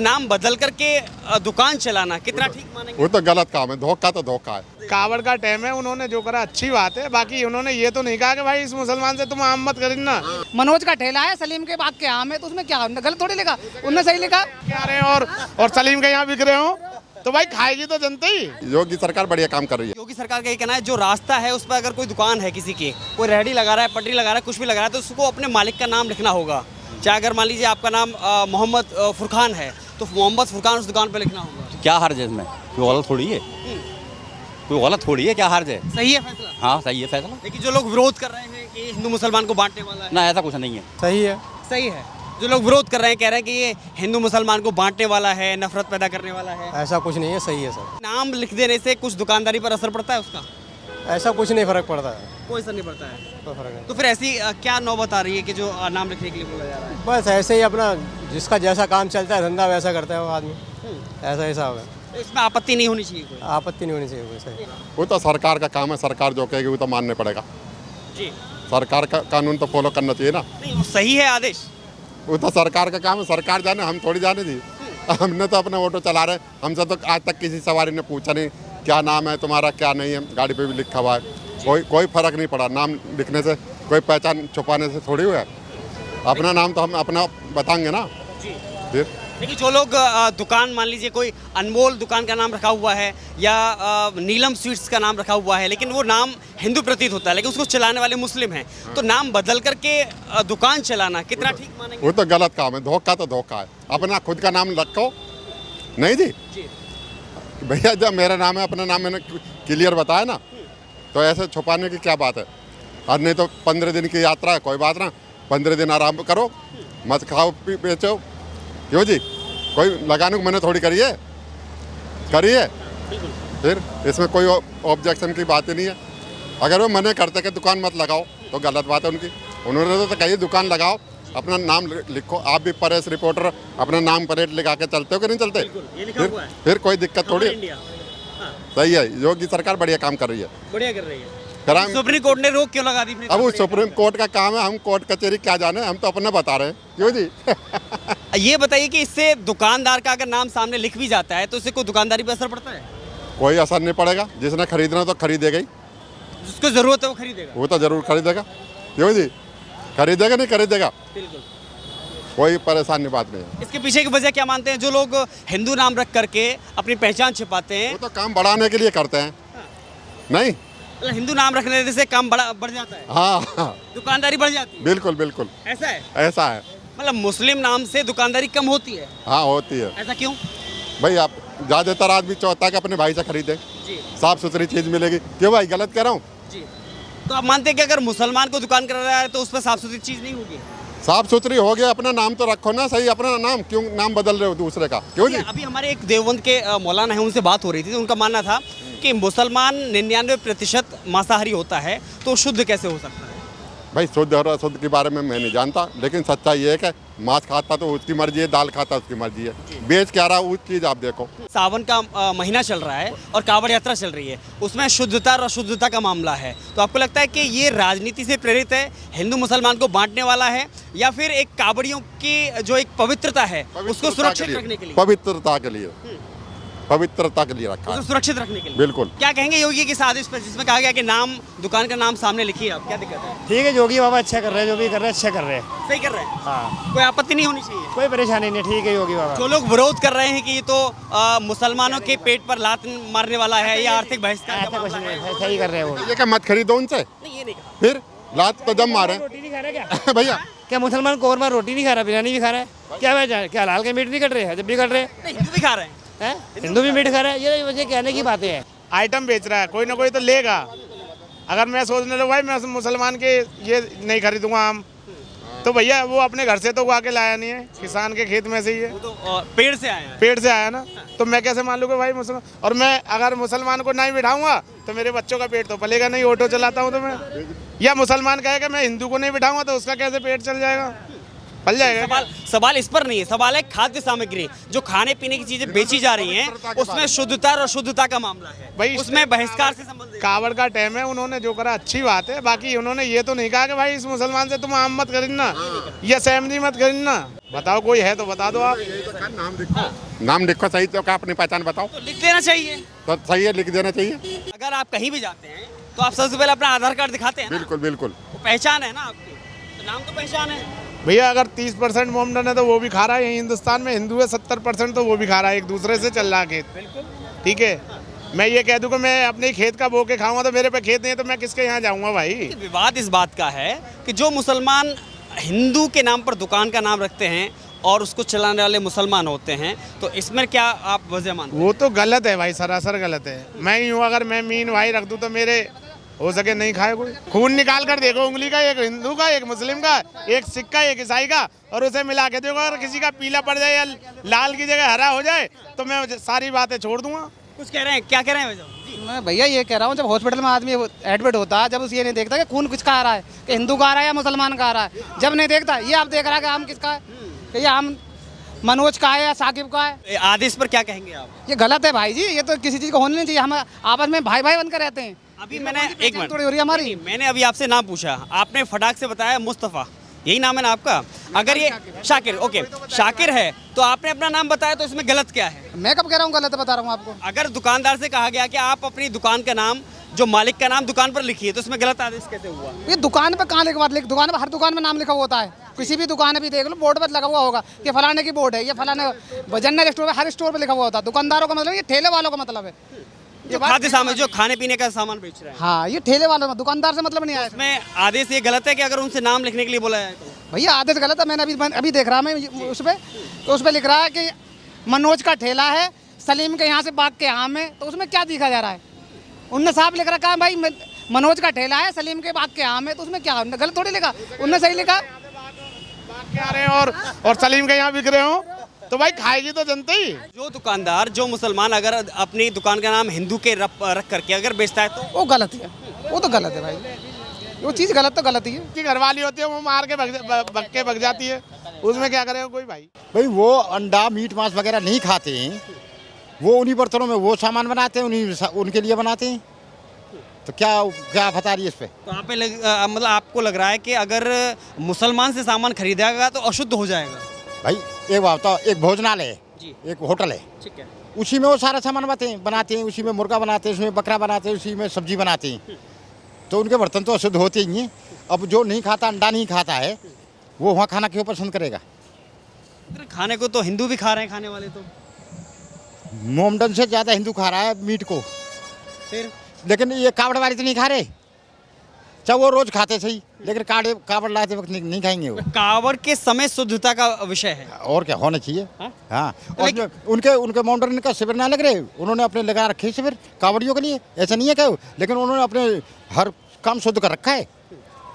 नाम बदल करके दुकान चलाना कितना ठीक मानेंगे? वो तो गलत काम है, धोखा तो धोखा है। कावड़ का टाइम है, उन्होंने जो करा अच्छी बात है। बाकी उन्होंने ये तो नहीं कहा कि भाई इस मुसलमान से तुम आम मत खरीदना। मनोज का ठेला है, सलीम के बाद के आम है, तो उसमें क्या गलत थोड़ी लिखा, उनने सही लिखा। क्या रहे और सलीम के यहाँ बिक रहे हो तो भाई खाएगी तो जनता ही। योगी सरकार बढ़िया काम कर रही है। योगी सरकार का ये कहना है जो रास्ता है उस पर अगर कोई दुकान है किसी की, कोई रेहड़ी लगा रहा है, पटरी लगा रहा है, कुछ भी लगा रहा है, तो उसको अपने मालिक का नाम लिखना होगा। चाहे अगर मान लीजिए आपका नाम मोहम्मद फुरखान है तो मोहम्मद फुरखान उस दुकान पर लिखना होगा। क्या हर्ज है इसमें? कोई गलत थोड़ी है, कोई गलत थोड़ी है, क्या हर्ज है? सही है फैसला। हाँ सही है फैसला। लेकिन जो लोग विरोध कर रहे हैं कि हिंदू मुसलमान को बांटने वाला है, ना ऐसा कुछ नहीं है। सही है। सही है। जो लोग विरोध कर रहे हैं, कह रहे हैं कि ये हिंदू मुसलमान को बांटने वाला है, नफरत पैदा करने वाला है। ऐसा कुछ नहीं है, सही है सर। नाम लिख देने से कुछ दुकानदारी पर असर पड़ता है उसका? ऐसा कुछ नहीं फर्क पड़ता है, कोई असर नहीं पड़ता है। कोई फर्क नहीं। तो फिर ऐसी क्या नौबत आ रही है कि जो नाम लिखने के लिए बोला जा रहा है? बस ऐसे ही अपना जिसका जैसा काम चलता है, धंधा वैसा करता है वो आदमी, ऐसा हिसाब है। तो इसमें आपत्ति नहीं होनी चाहिए कोई? आपत्ति नहीं होनी चाहिए कोई। सही। वो तो सरकार का काम है, सरकार जो कहेगी वो तो मानने पड़ेगा। जी। सरकार का कानून तो फॉलो करना चाहिए ना। नहीं, वो सही है आदेश। वो तो सरकार का काम है, सरकार जाने, हम थोड़ी जाने दी। हमने तो अपना ऑटो चला रहे, हमसे तो आज तक किसी सवारी ने पूछा नहीं क्या नाम है तुम्हारा, क्या नहीं है। गाड़ी पे भी लिखा हुआ है, कोई फर्क नहीं पड़ा। नाम लिखने से कोई पहचान छुपाने से थोड़ी हुआ है। अपना नाम तो हम अपना बताएंगे ना। फिर लेकिन जो लोग दुकान, मान लीजिए कोई अनमोल दुकान का नाम रखा हुआ है या नीलम स्वीट्स का नाम रखा हुआ है, लेकिन वो नाम हिंदू प्रतीत होता है, लेकिन उसको चलाने वाले मुस्लिम हैं, तो नाम बदल करके दुकान चलाना कितना ठीक मानेंगे? वो तो गलत काम है, धोखा तो धोखा है। अपना खुद का नाम रखो। नहीं जी, भैया जब मेरा नाम है, अपना नाम मैंने क्लियर बताया ना, तो ऐसे छुपाने की क्या बात है? और नहीं तो 15 दिन की यात्रा है, कोई बात ना, 15 दिन आराम करो, मत खाओ बेचो। क्यों जी, कोई लगाने को मैंने थोड़ी करी है। फिर इसमें कोई ऑब्जेक्शन की बात ही नहीं है। अगर वो मना करते कि दुकान मत लगाओ तो गलत बात है उनकी। उन्होंने तो कही दुकान लगाओ, अपना नाम लिखो। आप भी प्रेस रिपोर्टर अपना नाम प्लेट लगा के चलते हो कि नहीं चलते? ये लिखा हुआ है। फिर कोई दिक्कत थोड़ी। सही है, योगी सरकार बढ़िया काम कर रही है। बढ़िया कर रही है। कराम सुप्रीम कोर्ट ने रोक क्यों लगा दी? अब वो सुप्रीम कोर्ट का काम है, हम कोर्ट कचहरी क्या जाने, हम तो अपना बता रहे हैं। क्यों जी? ये बताइए कि इससे दुकानदार का अगर नाम सामने लिख भी जाता है तो इससे कोई दुकानदारी पे असर पड़ता है? कोई असर नहीं पड़ेगा। जिसने खरीदना तो खरीदेगा ही, जिसको जरूरत है वो खरीदेगा। वो तो जरूर खरीदेगा। क्यों जी, खरीदेगा नहीं खरीदेगा, बिल्कुल, कोई परेशानी बात नहीं है। इसके पीछे की वजह क्या मानते हैं? जो लोग हिंदू नाम रख करके अपनी पहचान छिपाते हैं, वो तो काम बढ़ाने के लिए करते हैं। नहीं, मतलब हिंदू नाम रखने से काम बढ़ जाता है, हाँ, दुकानदारी बढ़ जाती है। बिल्कुल बिल्कुल ऐसा है? ऐसा है। मतलब मुस्लिम नाम से दुकानदारी कम होती है? हाँ होती है। ऐसा क्यों? भाई आप ज़्यादातर आदमी चाहता है कि अपने भाई से खरीदे, जी साफ सुथरी चीज़ मिलेगी। क्यों भाई, गलत कह रहा हूँ? जी। तो आप मानते हैं कि अगर मुसलमान को दुकान कर रहा है तो उस पर साफ सुथरी चीज़ नहीं होगी? साफ सुथरी हो गया, अपना नाम तो रखो ना सही। अपना नाम क्यों नाम बदल रहे हो दूसरे का? क्यों जी? अभी हमारे एक देवबंद के मौलाना है, उनसे बात हो रही थी, तो उनका मानना था कि मुसलमान 99% मांसाहारी होता है, तो शुद्ध कैसे हो सकता है? भाई शुद्ध और अशुद्ध के बारे में मैं नहीं जानता, लेकिन सच्चाई ये है कि मांस खाता तो उसकी मर्जी है, दाल खाता उसकी मर्जी है। बेच क्या रहा उस चीज़ आप देखो। सावन का महीना चल रहा है और कांवड़ यात्रा चल रही है, उसमें शुद्धता और अशुद्धता का मामला है, तो आपको लगता है कि ये राजनीति से प्रेरित है, हिंदू मुसलमान को बांटने वाला है, या फिर एक कांवड़ियों की जो एक पवित्रता है उसको सुरक्षित रखने के लिए? पवित्रता के लिए, पवित्रता के लिए रखा है, उसको सुरक्षित रखने के लिए। बिल्कुल। क्या कहेंगे योगी के आदेश पर जिसमें कहा गया कि नाम, दुकान का नाम सामने लिखिए आप, क्या दिक्कत है? ठीक है, योगी बाबा अच्छा कर रहे हैं, जो भी कर रहे हैं अच्छा कर रहे हैं। सही कर रहे हैं, हाँ, कोई आपत्ति नहीं होनी चाहिए? कोई परेशानी नहीं, ठीक है योगी बाबा। जो लोग विरोध कर रहे हैं कि ये तो मुसलमानों के पेट पर लात मारने वाला है या आर्थिक बहिष्कार का मामला है। सही कर रहे हैं वो। ये क्या मत खरीदो उनसे? नहीं, ये नहीं कहा। फिर लात तो जब मारे रोटी नहीं खा रहे क्या? भैया। क्या मुसलमान कौरमा रोटी नहीं खा रहा, बिरयानी भी खा रहा है? क्या वजह? क्या हलाल के मीट नहीं कट रहे हैं? जब भी कट रहे नहीं, हिंदू भी खा रहे हैं। हैं, हिंदू भी मीट खा रहा है, ये वजह कहने की बातें हैं। आइटम बेच रहा है, कोई ना कोई तो लेगा। अगर मैं सोचने लगा भाई मैं मुसलमान के ये नहीं खरीदूंगा आम, तो भैया वो अपने घर से तो उगा के लाया नहीं है, किसान के खेत में से ही है, वो तो पेड़ से आया है। पेड़ से आया ना, तो मैं कैसे मान लूँगा भाई मुसलमान? और मैं अगर मुसलमान को नहीं बिठाऊंगा तो मेरे बच्चों का पेट तो पलेगा नहीं। ऑटो चलाता हूँ तो मैं, या मुसलमान कहेगा मैं हिंदू को नहीं बिठाऊंगा तो उसका कैसे पेट चल जाएगा? पल जाएगा। सवाल इस पर नहीं है, सवाल है खाद्य सामग्री जो खाने पीने की चीजें बेची जा रही हैं उसमें शुद्धता और अशुद्धता का मामला है भाई उसमें बहिष्कार से संबंधित। कावड़ का टाइम है, उन्होंने जो करा अच्छी बात है। बाकी उन्होंने ये तो नहीं कहा कि भाई इस मुसलमान से तुम आम मत खरीदना या सहमति मत खरीदना। बताओ कोई है तो बता दो आप। नाम लिखो सही, तो क्या अपनी पहचान बताओ। तो लिख देना चाहिए। तो सही है, लिख देना चाहिए। अगर आप कहीं भी जाते हैं तो आप सबसे पहले अपना आधार कार्ड दिखाते हैं ना? बिल्कुल बिल्कुल। वो पहचान है ना आपकी, तो नाम तो पहचान है। भैया अगर 30% मोमडन है तो वो भी खा रहा है। यहीं हिंदुस्तान में हिंदू है 70%, तो वो भी खा रहा है। एक दूसरे से चल रहा है खेत। ठीक है, मैं ये कह दूं कि मैं अपने खेत का बो के खाऊंगा तो मेरे पे खेत नहीं है तो मैं किसके यहाँ जाऊंगा भाई। विवाद इस बात का है कि जो मुसलमान हिंदू के नाम पर दुकान का नाम रखते हैं और उसको चलाने वाले मुसलमान होते हैं, तो इसमें क्या आप वजह मानते हैं? वो तो गलत है भाई, सरासर गलत है। मैं यूँ अगर मैं मीन भाई रख दूँ तो मेरे हो सके नहीं खाए कोई। खून निकाल कर देखो उंगली का, एक हिंदू का, एक मुस्लिम का, एक सिख का, एक ईसाई का, और उसे मिला के देखो। अगर किसी का पीला पड़ जाए या लाल की जगह हरा हो जाए तो मैं सारी बातें छोड़ दूंगा। कुछ कह रहे हैं, क्या कह रहे हैं वजह? मैं भैया ये कह रहा हूँ, जब हॉस्पिटल में आदमी एडमिट होता है, जब उसे ये नहीं देखता कि खून किसका आ रहा है, कि हिंदू का आ रहा है या मुसलमान का आ रहा है, जब नहीं देखता, ये आप देख रहा है कि आम किसका है, कि ये आम मनोज का है या साकिब का है। आदेश पर क्या कहेंगे आप? ये गलत है भाई जी, ये तो किसी चीज़ को होने नहीं चाहिए। हम आपस में भाई भाई बनकर रहते हैं। अभी मैंने एक मिनट थोड़ी हो रही है हमारी। मैंने अभी आपसे नाम पूछा, आपने फटाक से बताया मुस्तफ़ा, यही नाम है ना आपका? अगर ये शाकिर, ओके शाकिर है, तो आपने अपना नाम बताया, तो इसमें गलत क्या है? मैं कब कह रहा हूँ गलत बता रहा हूँ आपको? अगर दुकानदार से कहा गया कि आप अपनी दुकान का नाम, जो मालिक का नाम दुकान पर लिखिए, तो इसमें गलत आदेश कैसे हुआ? ये दुकान पे कहाँ लिखवा, दुकान पे, हर दुकान में नाम लिखा हुआ होता है। किसी भी दुकान पे देख लो, बोर्ड पर लगा हुआ होगा कि फलाने की बोर्ड है, ये फलाने जनरल स्टोर पे, हर स्टोर पे लिखा हुआ होता है। दुकानदारों का मतलब ये ठेले वालों का मतलब है। जो खाद्य सामग्री, जो खाने पीने का सामान बेच रहे हैं, हाँ, ये ठेले वालों का, दुकानदार से मतलब नहीं आया। इसमें आदेश ये गलत है कि अगर उनसे नाम लिखने के लिए बोला है तो? भैया आदेश गलत है। मैंने अभी देख रहा मैं उस पर, तो उस पर लिख रहा है कि मनोज का ठेला है, सलीम के यहाँ से बाग के आम है, तो उसमें क्या दिखा जा रहा है? उनने साफ लिख रखा है भाई मनोज का ठेला है, सलीम के बाग के आम है, तो उसमें क्या गलत थोड़ी लिखा, उनने सही लिखा। बाग के आ रहे हैं और सलीम के यहाँ बिक रहे हो तो भाई खाएगी तो जनता ही। जो दुकानदार, जो मुसलमान अगर अपनी दुकान का नाम हिंदू के रख करके अगर बेचता है तो वो गलत है, वो तो गलत है भाई। वो चीज़ गलत तो गलत ही है। की घरवाली होती है वो मार के भग जाती है, उसमें क्या करेगा कोई भाई। भाई वो अंडा मीट मांस वगैरह नहीं खाते हैं, वो उन्हीं बर्तनों में वो सामान बनाते हैं, उनके लिए बनाते हैं। तो क्या बता रही है इस पे? तो यहाँ पे मतलब आपको लग रहा है कि अगर मुसलमान से सामान खरीदेगा तो अशुद्ध हो जाएगा? भाई एक बात बताओ, एक भोजनालय है, जी, एक होटल है, ठीक है, उसी में वो सारा सामान बनाते हैं, उसी में मुर्गा बनाते हैं, उसमें बकरा बनाते हैं, उसी में सब्जी बनाते हैं, तो उनके बर्तन तो अशुद्ध होते ही हैं। अब जो नहीं खाता, अंडा नहीं खाता है, वो वहाँ खाना क्यों पसंद करेगा? खाने को तो हिंदू भी खा रहे हैं, खाने वाले तो मोमडन से ज़्यादा हिंदू खा रहा है मीट को, फिर लेकिन ये कावड़ वाले तो नहीं खा रहे। चाहे वो रोज खाते सही, लेकिन कावड़ लाते वक्त नहीं खाएंगे वो। कावड़ के समय शुद्धता का विषय है, और क्या होना चाहिए। हाँ? हाँ, और उनके माउंटेन का शिविर ना लग रहे, उन्होंने अपने लगा रखे शिविर कावड़ियों के लिए, ऐसा नहीं है क्या, लेकिन उन्होंने अपने हर काम शुद्ध कर रखा है।